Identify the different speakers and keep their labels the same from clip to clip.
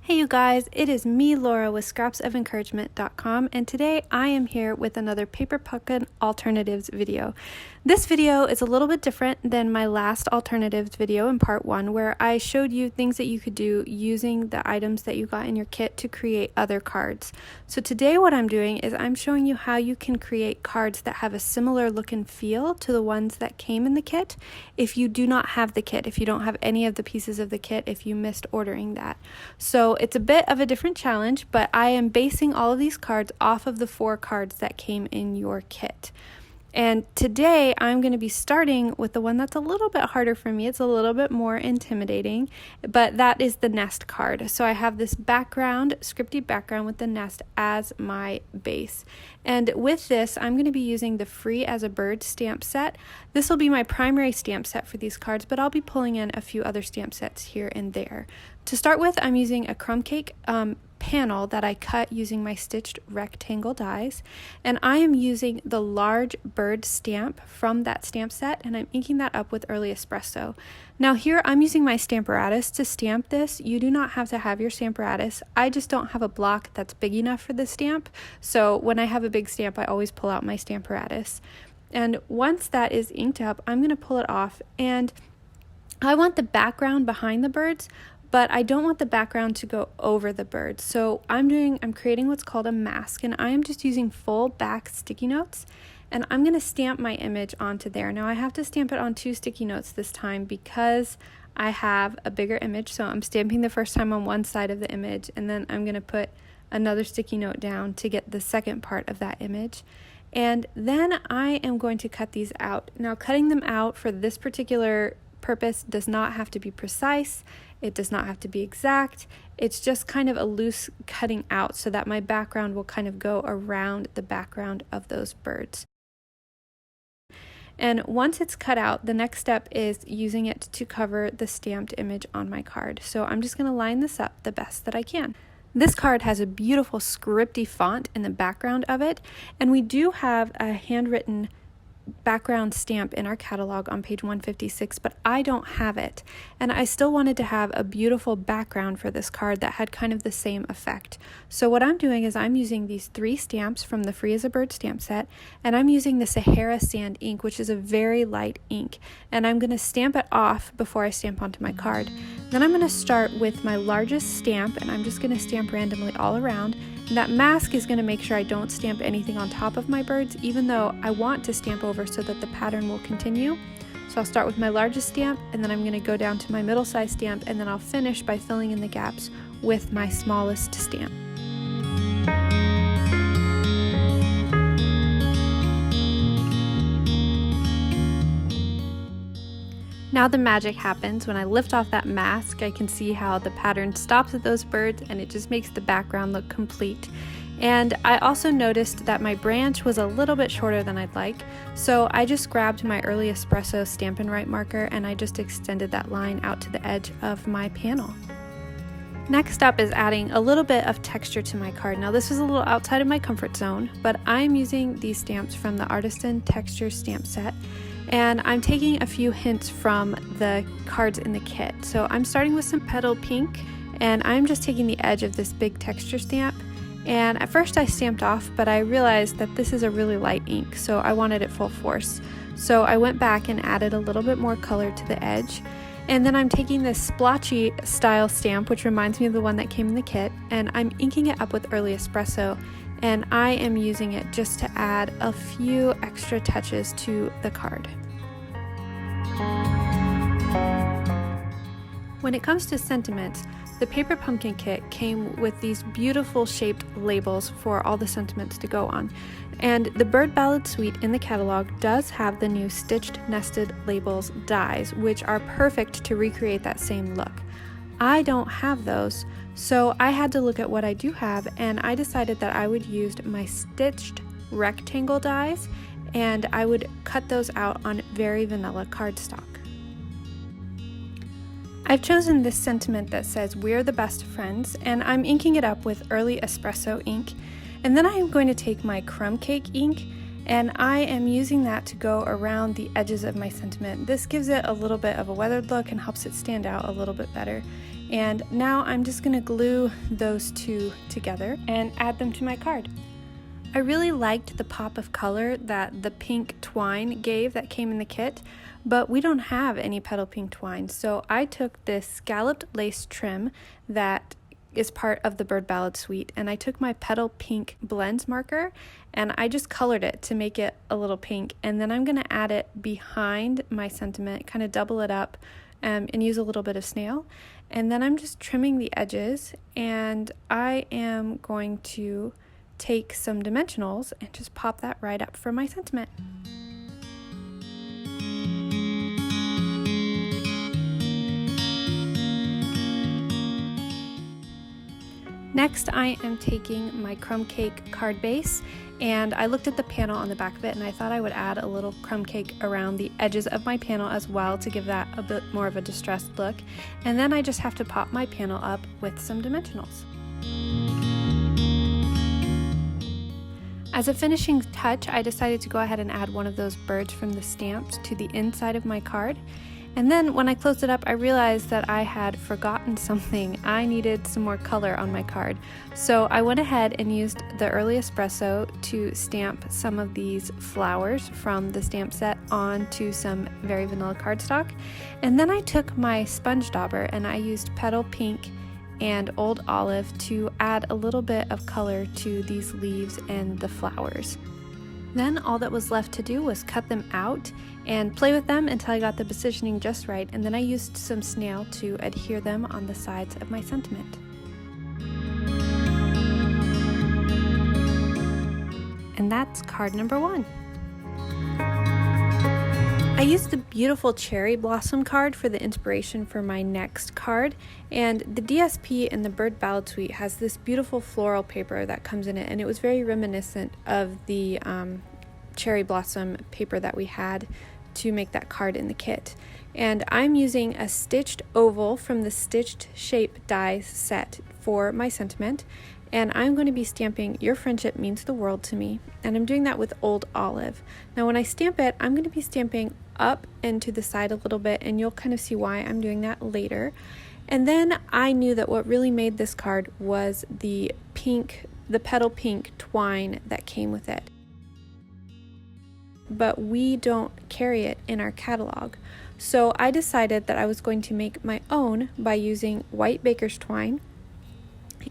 Speaker 1: Hey you guys, it is me, Laura, with scrapsoфencouragement.com, and today I am here with another paper pumpkin alternatives video. This video is a little bit different than my last alternatives video in part 1, where I showed you things that you could do using the items that you got in your kit to create other cards. So today what I'm doing is I'm showing you how you can create cards that have a similar look and feel to the ones that came in the kit if you do not have the kit, if you don't have any of the pieces of the kit, if you missed ordering that. So it's a bit of a different challenge, but I am basing all of these cards off of the 4 cards that came in your kit. And today I'm going to be starting with the one that's a little bit harder for me. It's a little bit more intimidating, but that is the nest card. So I have this background, scripty background with the nest as my base. And with this, I'm going to be using the Free as a Bird stamp set. This will be my primary stamp set for these cards, but I'll be pulling in a few other stamp sets here and there. To start with, I'm using a crumb cake panel that I cut using my stitched rectangle dies, and I am using the large bird stamp from that stamp set, and I'm inking that up with Early Espresso. Now here I'm using my Stamparatus to stamp this. You do not have to have your Stamparatus. I just don't have a block that's big enough for the stamp, so when I have a big stamp I always pull out my Stamparatus. And once that is inked up, I'm going to pull it off, and I want the background behind the birds, but I don't want the background to go over the bird. So I'm creating what's called a mask, and I am just using full back sticky notes, and I'm going to stamp my image onto there. Now I have to stamp it on 2 sticky notes this time because I have a bigger image. So I'm stamping the first time on one side of the image, and then I'm going to put another sticky note down to get the second part of that image. And then I am going to cut these out. Now cutting them out for this particular purpose does not have to be precise. It does not have to be exact. It's just kind of a loose cutting out so that my background will kind of go around the background of those birds. And once it's cut out, the next step is using it to cover the stamped image on my card. So I'm just going to line this up the best that I can. This card has a beautiful scripty font in the background of it, and we do have a handwritten background stamp in our catalog on page 156, but I don't have it, and I still wanted to have a beautiful background for this card that had kind of the same effect. So what I'm doing is I'm using these 3 stamps from the Free as a Bird stamp set, and I'm using the Sahara Sand ink, which is a very light ink, and I'm going to stamp it off before I stamp onto my card. Then I'm going to start with my largest stamp, and I'm just going to stamp randomly all around. And that mask is going to make sure I don't stamp anything on top of my birds, even though I want to stamp over so that the pattern will continue. So I'll start with my largest stamp, and then I'm going to go down to my middle-sized stamp, and then I'll finish by filling in the gaps with my smallest stamp. Now the magic happens. When I lift off that mask, I can see how the pattern stops at those birds, and it just makes the background look complete. And I also noticed that my branch was a little bit shorter than I'd like, so I just grabbed my Early Espresso Stampin' Right marker and I just extended that line out to the edge of my panel. Next up is adding a little bit of texture to my card. Now this is a little outside of my comfort zone, but I'm using these stamps from the Artisan Texture Stamp Set, and I'm taking a few hints from the cards in the kit. So I'm starting with some Petal Pink, and I'm just taking the edge of this big texture stamp, and at first I stamped off, but I realized that this is a really light ink, so I wanted it full force. So I went back and added a little bit more color to the edge. And then I'm taking this splotchy style stamp, which reminds me of the one that came in the kit, and I'm inking it up with Early Espresso, and I am using it just to add a few extra touches to the card. When it comes to sentiments, the Paper Pumpkin kit came with these beautiful shaped labels for all the sentiments to go on. And the Bird Ballad suite in the catalog does have the new stitched nested labels dies, which are perfect to recreate that same look. I don't have those, so I had to look at what I do have, and I decided that I would use my stitched rectangle dies, and I would cut those out on very vanilla cardstock. I've chosen this sentiment that says "We're the best friends," and I'm inking it up with Early Espresso ink, and then I am going to take my crumb cake ink, and I am using that to go around the edges of my sentiment. This gives it a little bit of a weathered look and helps it stand out a little bit better. And now I'm just going to glue those two together and add them to my card. I really liked the pop of color that the pink twine gave that came in the kit, but we don't have any petal pink twine, so I took this scalloped lace trim that is part of the Bird Ballad suite, and I took my petal pink blends marker and I just colored it to make it a little pink, and then I'm going to add it behind my sentiment, kind of double it up and use a little bit of snail, and then I'm just trimming the edges, and I am going to take some dimensionals and just pop that right up for my sentiment. Next, I am taking my crumb cake card base, and I looked at the panel on the back of it and I thought I would add a little crumb cake around the edges of my panel as well to give that a bit more of a distressed look, and then I just have to pop my panel up with some dimensionals. As a finishing touch, I decided to go ahead and add one of those birds from the stamps to the inside of my card. And then when I closed it up, I realized that I had forgotten something. I needed some more color on my card. So I went ahead and used the Early Espresso to stamp some of these flowers from the stamp set onto some very vanilla cardstock. And then I took my sponge dauber and I used Petal Pink and Old Olive to add a little bit of color to these leaves and the flowers. Then all that was left to do was cut them out and play with them until I got the positioning just right, and then I used some snail to adhere them on the sides of my sentiment. And that's card number 1. I used the beautiful cherry blossom card for the inspiration for my next card, and the DSP in the Bird Ballad suite has this beautiful floral paper that comes in it, and it was very reminiscent of the cherry blossom paper that we had to make that card in the kit. And I'm using a stitched oval from the Stitched Shape dies set for my sentiment, and I'm going to be stamping "Your friendship means the world to me," and I'm doing that with Old Olive. Now when I stamp it, I'm going to be stamping up and to the side a little bit, and you'll kind of see why I'm doing that later. And then I knew that what really made this card was the petal pink twine that came with it. But we don't carry it in our catalog. So I decided that I was going to make my own by using white baker's twine,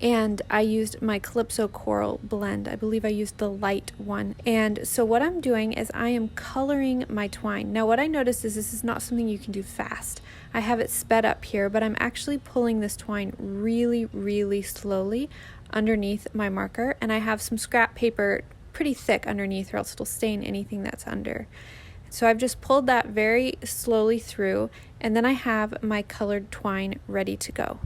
Speaker 1: and I used my Calypso Coral blend. I believe I used the light one. And so what I'm doing is I am coloring my twine. Now what I noticed is this is not something you can do fast. I have it sped up here, but I'm actually pulling this twine really, really slowly underneath my marker, and I have some scrap paper pretty thick underneath or else it'll stain anything that's under. So I've just pulled that very slowly through, and then I have my colored twine ready to go.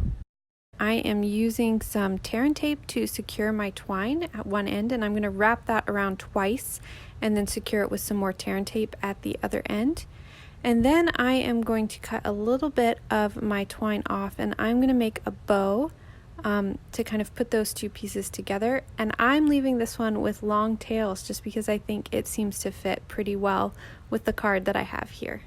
Speaker 1: I am using some tear and tape to secure my twine at one end, and I'm going to wrap that around twice and then secure it with some more tear and tape at the other end. And then I am going to cut a little bit of my twine off, and I'm going to make a bow to kind of put those two pieces together. And I'm leaving this one with long tails just because I think it seems to fit pretty well with the card that I have here.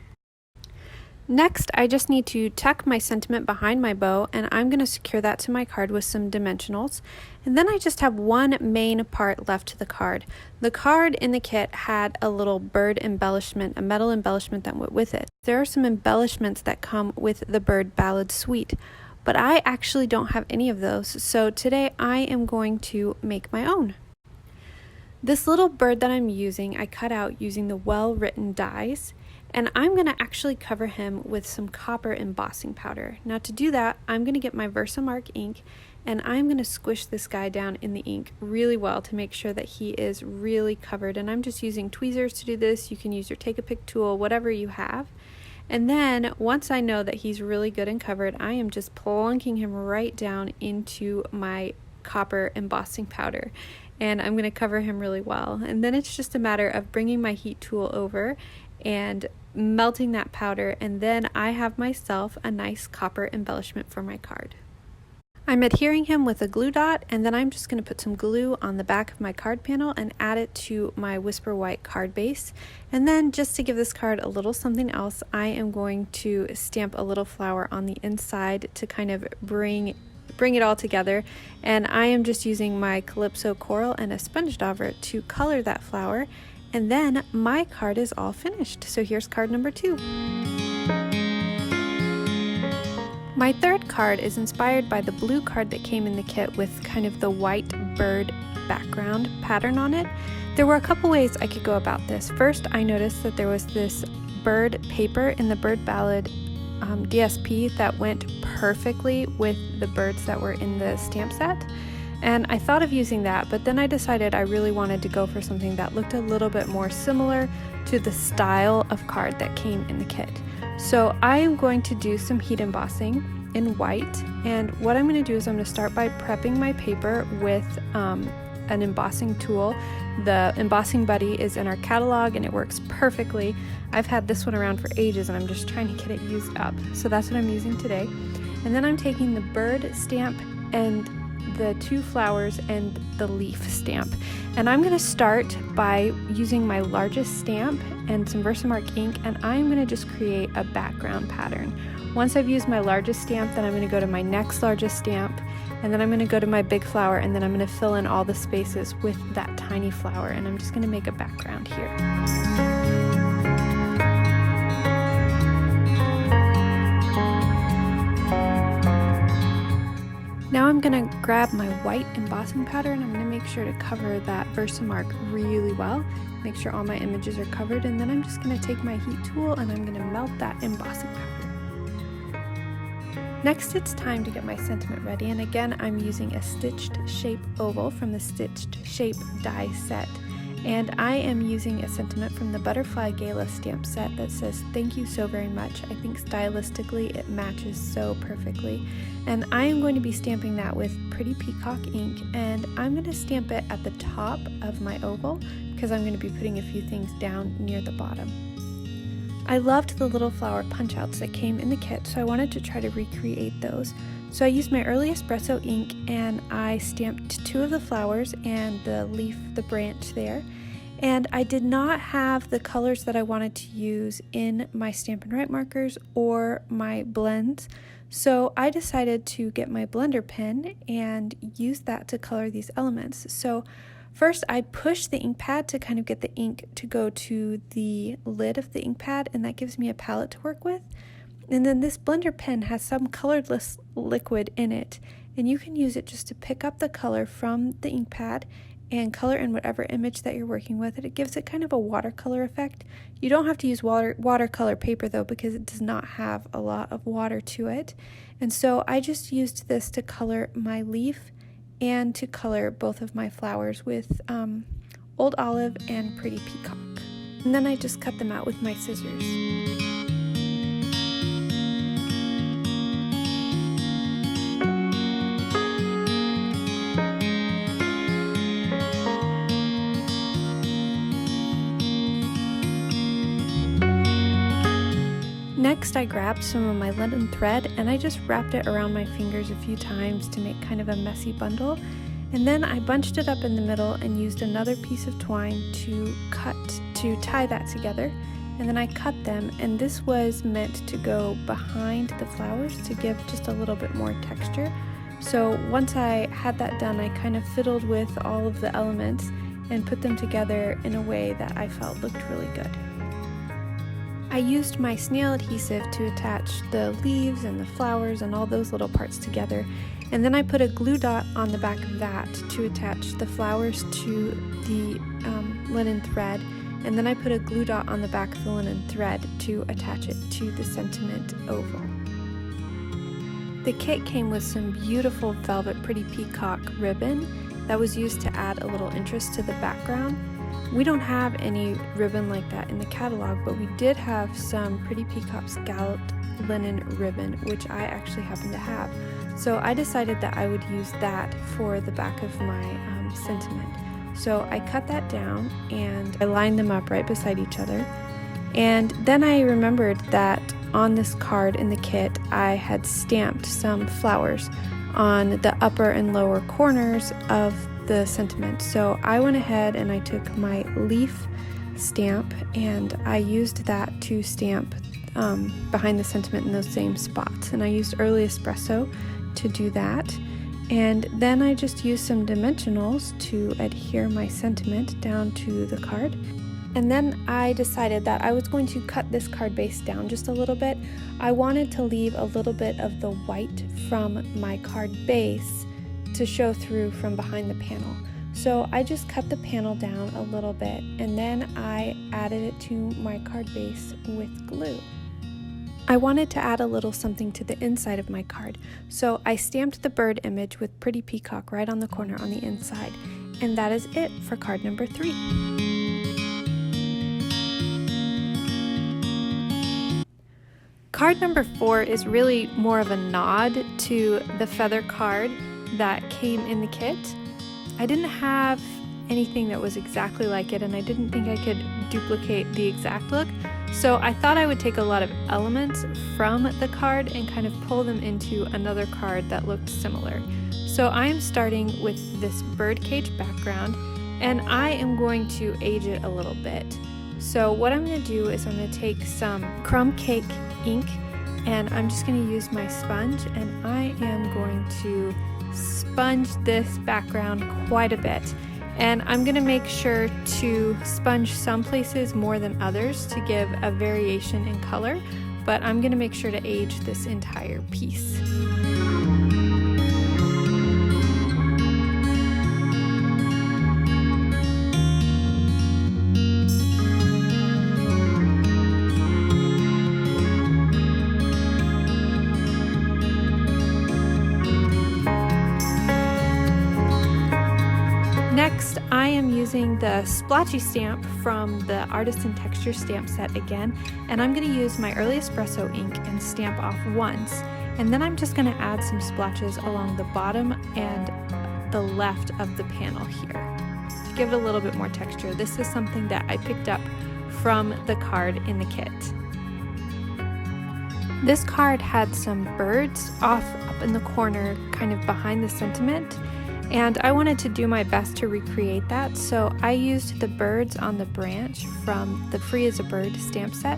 Speaker 1: Next, I just need to tuck my sentiment behind my bow, and I'm going to secure that to my card with some dimensionals. And then I just have one main part left to the card. The card in the kit had a little bird embellishment, a metal embellishment that went with it. There are some embellishments that come with the Bird Ballad suite, but I actually don't have any of those, so today I am going to make my own. This little bird that I'm using, I cut out using the well-written dies, and I'm going to actually cover him with some copper embossing powder. Now to do that, I'm going to get my Versamark ink, and I'm going to squish this guy down in the ink really well to make sure that he is really covered. And I'm just using tweezers to do this. You can use your Take-A-Pick tool, whatever you have. And then once I know that he's really good and covered, I am just plunking him right down into my copper embossing powder. And I'm going to cover him really well. And then it's just a matter of bringing my heat tool over and melting that powder, and then I have myself a nice copper embellishment for my card. I'm adhering him with a glue dot, and then I'm just going to put some glue on the back of my card panel and add it to my Whisper White card base. And then just to give this card a little something else, I am going to stamp a little flower on the inside to kind of bring it all together. And I am just using my Calypso Coral and a sponge dauber to color that flower. And then my card is all finished. So here's card number 2. My third card is inspired by the blue card that came in the kit with kind of the white bird background pattern on it. There were a couple ways I could go about this. First, I noticed that there was this bird paper in the Bird Ballad DSP that went perfectly with the birds that were in the stamp set. And I thought of using that, but then I decided I really wanted to go for something that looked a little bit more similar to the style of card that came in the kit. So I am going to do some heat embossing in white, and what I'm going to do is I'm going to start by prepping my paper with an embossing tool. The Embossing Buddy is in our catalog and it works perfectly. I've had this one around for ages and I'm just trying to get it used up. So that's what I'm using today. And then I'm taking the bird stamp and the 2 flowers and the leaf stamp. And I'm going to start by using my largest stamp and some Versamark ink, and I'm going to just create a background pattern. Once I've used my largest stamp, then I'm going to go to my next largest stamp, and then I'm going to go to my big flower, and then I'm going to fill in all the spaces with that tiny flower, and I'm just going to make a background here. Now I'm going to grab my white embossing powder and I'm going to make sure to cover that Versamark really well. Make sure all my images are covered, and then I'm just going to take my heat tool and I'm going to melt that embossing powder. Next, it's time to get my sentiment ready, and again I'm using a stitched shape oval from the Stitched Shape die set. And I am using a sentiment from the Butterfly Gala stamp set that says, "Thank you so very much." I think stylistically it matches so perfectly. And I am going to be stamping that with Pretty Peacock ink, and I'm going to stamp it at the top of my oval because I'm going to be putting a few things down near the bottom. I loved the little flower punch outs that came in the kit, so I wanted to try to recreate those. So I used my early espresso ink and I stamped 2 of the flowers and the leaf, the branch there. And I did not have the colors that I wanted to use in my Stampin' Write markers or my blends. So I decided to get my blender pen and use that to color these elements. So first I push the ink pad to kind of get the ink to go to the lid of the ink pad, and that gives me a palette to work with. And then this blender pen has some colorless liquid in it, and you can use it just to pick up the color from the ink pad and color in whatever image that you're working with. It gives it kind of a watercolor effect. You don't have to use watercolor paper though, because it does not have a lot of water to it. And so I just used this to color my leaf and to color both of my flowers with Old Olive and Pretty Peacock. And then I just cut them out with my scissors. Next, I grabbed some of my linen thread and I just wrapped it around my fingers a few times to make kind of a messy bundle. And then I bunched it up in the middle and used another piece of twine to tie that together. And then I cut them, and this was meant to go behind the flowers to give just a little bit more texture. So once I had that done, I kind of fiddled with all of the elements and put them together in a way that I felt looked really good. I used my snail adhesive to attach the leaves and the flowers and all those little parts together, and then I put a glue dot on the back of that to attach the flowers to the linen thread, and then I put a glue dot on the back of the linen thread to attach it to the sentiment oval. The kit came with some beautiful velvet Pretty Peacock ribbon that was used to add a little interest to the background. We don't have any ribbon like that in the catalog, but we did have some Pretty Peacock scalloped linen ribbon, which I actually happen to have. So I decided that I would use that for the back of my sentiment. So I cut that down and I lined them up right beside each other. And then I remembered that on this card in the kit, I had stamped some flowers on the upper and lower corners of the sentiment. So I went ahead and I took my leaf stamp and I used that to stamp behind the sentiment in those same spots. And I used early espresso to do that. And then I just used some dimensionals to adhere my sentiment down to the card. And then I decided that I was going to cut this card base down just a little bit. I wanted to leave a little bit of the white from my card base to show through from behind the panel. So I just cut the panel down a little bit and then I added it to my card base with glue. I wanted to add a little something to the inside of my card, so I stamped the bird image with Pretty Peacock right on the corner on the inside. And that is it for card number 3. Card number 4 is really more of a nod to the feather card that came in the kit. I didn't have anything that was exactly like it, and I didn't think I could duplicate the exact look, so I thought I would take a lot of elements from the card and kind of pull them into another card that looked similar. So I am starting with this birdcage background, and I am going to age it a little bit. So what I'm going to do is I'm going to take some crumb cake ink, and I'm just going to use my sponge, and I am going to sponge this background quite a bit. And I'm going to make sure to sponge some places more than others to give a variation in color, but I'm going to make sure to age this entire piece. Next, I am using the splotchy stamp from the Artisan Texture stamp set again, and I'm going to use my Early Espresso ink and stamp off once, and then I'm just going to add some splotches along the bottom and the left of the panel here to give it a little bit more texture. This is something that I picked up from the card in the kit. This card had some birds off up in the corner, kind of behind the sentiment, and I wanted to do my best to recreate that, so I used the birds on the branch from the Free as a Bird stamp set,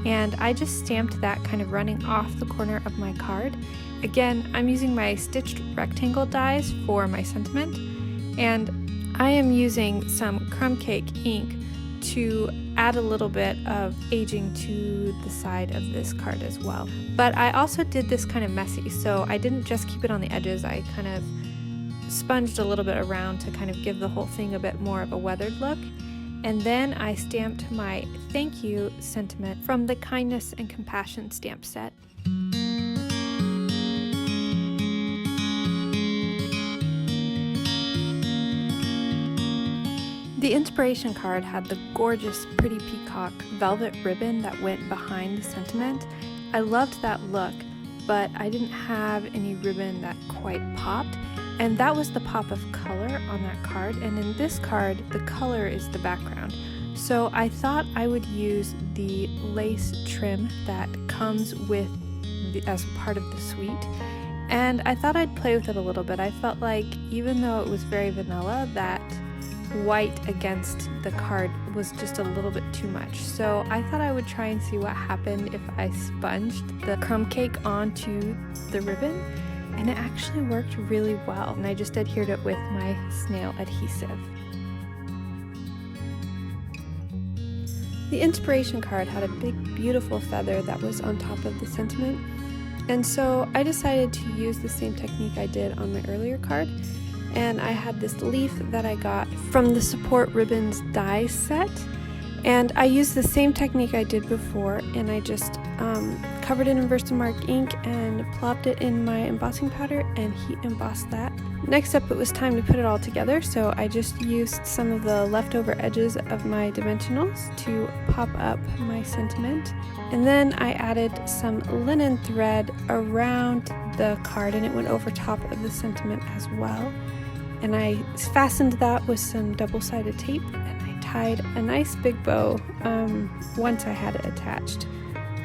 Speaker 1: and I just stamped that kind of running off the corner of my card. Again, I'm using my stitched rectangle dies for my sentiment, and I am using some crumb cake ink to add a little bit of aging to the side of this card as well. But I also did this kind of messy, so I didn't just keep it on the edges, I kind of sponged a little bit around to kind of give the whole thing a bit more of a weathered look. And then I stamped my thank you sentiment from the Kindness and Compassion stamp set. The inspiration card had the gorgeous Pretty Peacock velvet ribbon that went behind the sentiment. I loved that look, but I didn't have any ribbon that quite popped. And that was the pop of color on that card, and in this card, the color is the background. So I thought I would use the lace trim that comes with as part of the suite, and I thought I'd play with it a little bit. I felt like even though it was very vanilla, that white against the card was just a little bit too much. So I thought I would try and see what happened if I sponged the crumb cake onto the ribbon. And it actually worked really well, and I just adhered it with my snail adhesive. The inspiration card had a big, beautiful feather that was on top of the sentiment, and so I decided to use the same technique I did on my earlier card, and I had this leaf that I got from the Support Ribbons die set, and I used the same technique I did before, and I just covered it in Versamark ink and plopped it in my embossing powder and heat embossed that. Next up, it was time to put it all together, so I just used some of the leftover edges of my dimensionals to pop up my sentiment, and then I added some linen thread around the card and it went over top of the sentiment as well, and I fastened that with some double-sided tape and I tied a nice big bow once I had it attached.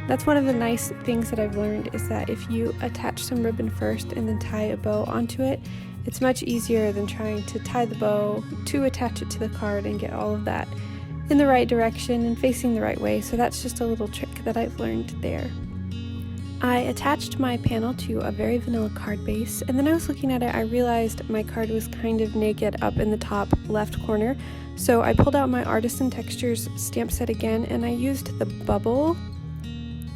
Speaker 1: That's one of the nice things that I've learned, is that if you attach some ribbon first and then tie a bow onto it, it's much easier than trying to tie the bow to attach it to the card and get all of that in the right direction and facing the right way. So that's just a little trick that I've learned there. I attached my panel to a very vanilla card base, and then I was looking at it, I realized my card was kind of naked up in the top left corner. So I pulled out my Artisan Textures stamp set again, and I used the bubble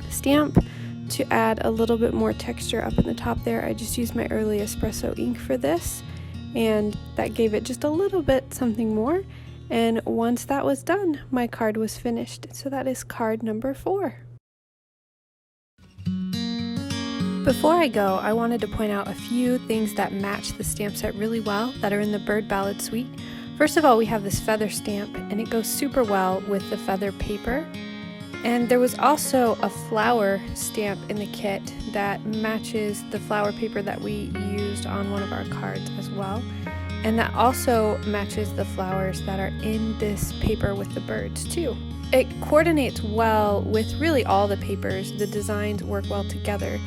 Speaker 1: stamp to add a little bit more texture up in the top there. I just used my early espresso ink for this, and that gave it just a little bit something more. And once that was done, my card was finished. So that is card number 4. Before I go, I wanted to point out a few things that match the stamp set really well that are in the Bird Ballad suite. First of all, we have this feather stamp, and it goes super well with the feather paper. And there was also a flower stamp in the kit that matches the flower paper that we used on one of our cards as well. And that also matches the flowers that are in this paper with the birds too. It coordinates well with really all the papers. The designs work well together.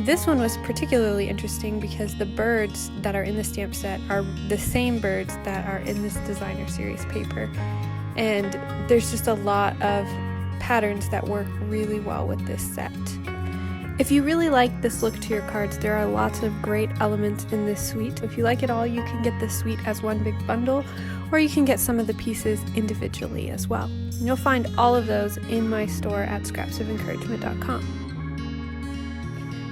Speaker 1: This one was particularly interesting because the birds that are in the stamp set are the same birds that are in this designer series paper. And there's just a lot of patterns that work really well with this set. If you really like this look to your cards, there are lots of great elements in this suite. If you like it all, you can get this suite as one big bundle, or you can get some of the pieces individually as well. And you'll find all of those in my store at scrapsoфencouragement.com.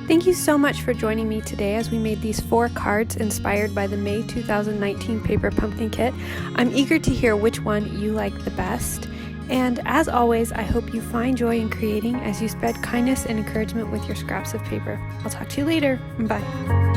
Speaker 1: Thank you so much for joining me today as we made these 4 cards inspired by the May 2019 Paper Pumpkin Kit. I'm eager to hear which one you like the best. And as always, I hope you find joy in creating as you spread kindness and encouragement with your scraps of paper. I'll talk to you later. Bye.